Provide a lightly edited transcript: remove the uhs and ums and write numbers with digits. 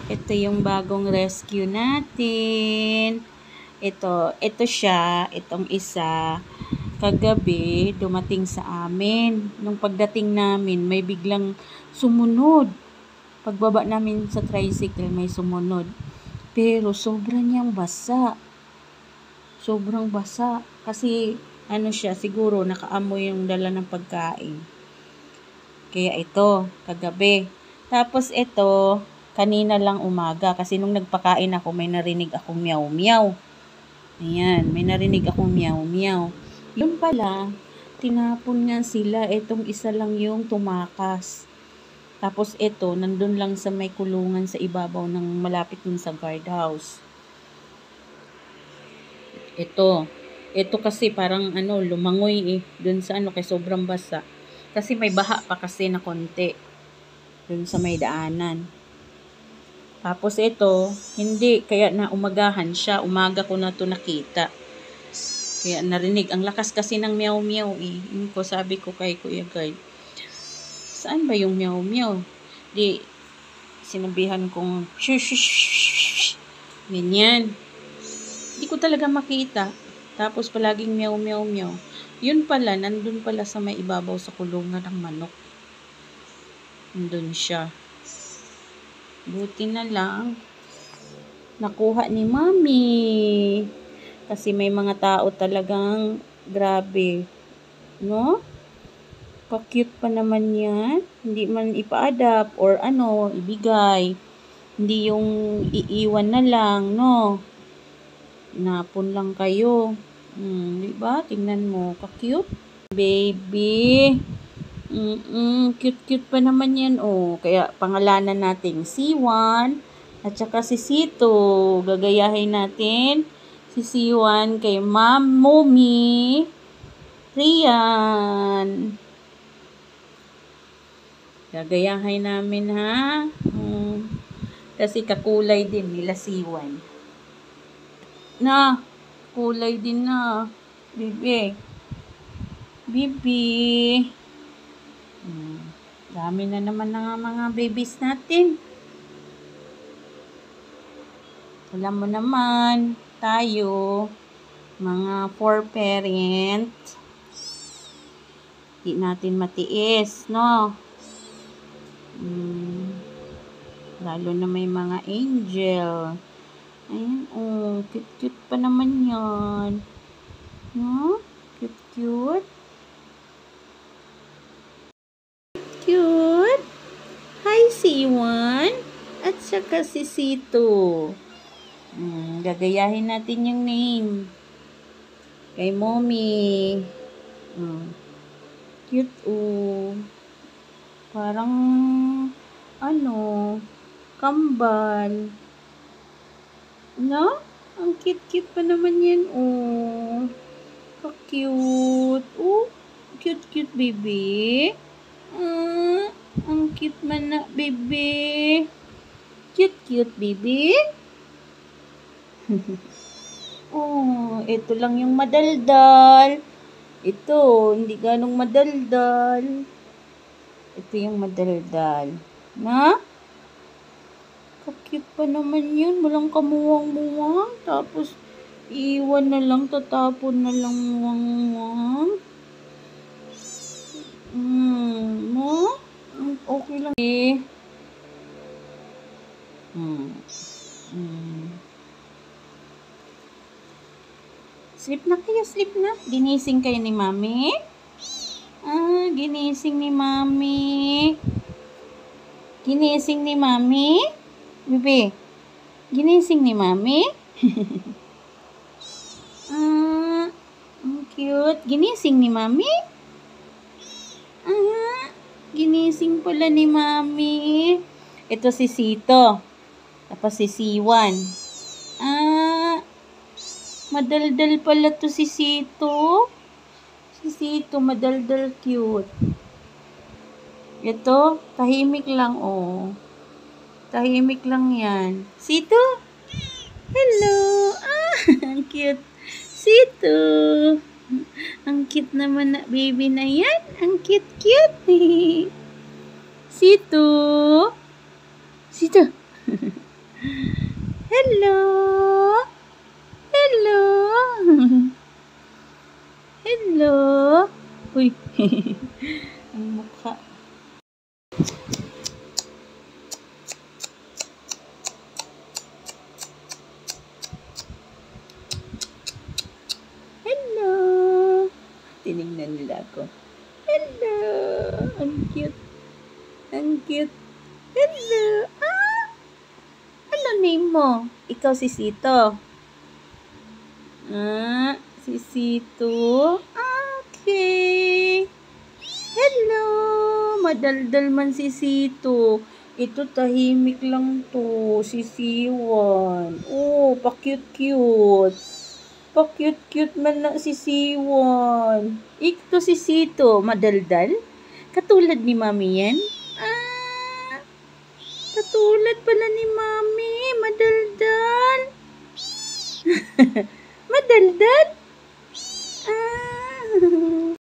Ito yung bagong rescue natin. Ito siya, itong isa. Kagabi, dumating sa amin. Nung pagdating namin, may biglang sumunod. Pagbaba namin sa tricycle, may sumunod. Pero sobrang niyang basa. Sobrang basa. Kasi, siya, siguro nakaamoy yung dala ng pagkain. Kaya ito, kagabi. Tapos ito, kanina lang umaga. Kasi nung nagpakain ako, may narinig akong meow-meow. Ayan, may narinig akong meow-meow. Yun pala, tinapon nga sila. Itong isa lang yung tumakas. Tapos ito, nandun lang sa may kulungan sa ibabaw ng malapit dun sa guardhouse. Ito kasi parang lumangoy dun sa kay sobrang basa. Kasi may baha pa kasi na konti dun sa may daanan. Tapos ito, hindi, kaya na umagahan siya. Umaga ko na to nakita. Kaya narinig, ang lakas kasi ng meow-meow Yun ko, sabi ko kay Kuya Guard, saan ba yung meow-meow? Di, sinabihan kong, shush, ganyan. Di ko talaga makita. Tapos palaging meow. Yun pala, nandun pala sa may ibabaw sa kulungan ng manok. Nandun siya. Buti na lang, nakuha ni Mami. Kasi may mga tao talagang grabe. No? Pa-cute pa naman yan. Hindi man ipa-adapt or ibigay. Hindi yung iiwan na lang, no? Napon lang kayo. Diba? Tingnan mo. Pa-cute. Baby. Cute pa naman yan, Kaya pangalanan natin C1 at saka si C2. Gagayahin natin si C1 kay Mommy Rian. Gagayahin namin, ha? Kasi kakulay din nila C1. Na, kulay din na. Bibi. Dami na naman ng mga babies natin. Alam mo naman, tayo, mga 4 parent, di natin matiis, no? Lalo na may mga angel. Ayan, cute pa naman yan. No? Cute. Cute. Hi, C1. At saka si C2. Gagayahin natin yung name. Kay Mommy. Cute, Parang, kambal. No? Ang cute pa naman yan, Ka-cute. Cute, baby. Ang cute man na, baby. Cute, baby. Ito lang yung madaldal. Ito, hindi ganong madaldal. Ito yung madaldal. Na? Ka-cute pa naman yun. Walang kamuwang-muwang. Tapos, iwan na lang. Tatapon na lang muwang-muwang. No? Okay lang. Sleep na kayo, sleep na. Ginising kayo ni Mami? Ginising ni Mami. Ginising ni Mami? Bibi, ginising ni Mami? Ang cute. Ginising ni Mami? Ginising pala ni Mami. Ito si Sito. Tapos si C1. Madaldal pala to si Sito. Si Sito, madaldal, cute. Ito, tahimik lang, Tahimik lang yan. Sito? Hello! Ang cute. Sito! Ang cute naman na baby na yan. Ang cute. Sito! Hello! Hello! Hello! Uy, ang mukha. Hello! Tinignan nila ako. Hello! Ang cute. Ang cute. Hello! Ah! Ano name mo? Ikaw si Sito. Ah, si Sito. Okay. Hello! Madaldal man si Sito. Ito tahimik lang to. Si Siwan. Oh, pa-cute-cute. Pa-cute-cute man na si Siwan. Ito si Sito. Madaldal? Katulad ni Mami yan? Ah, katulad pala ni Mami. Madaldal. Madaldal?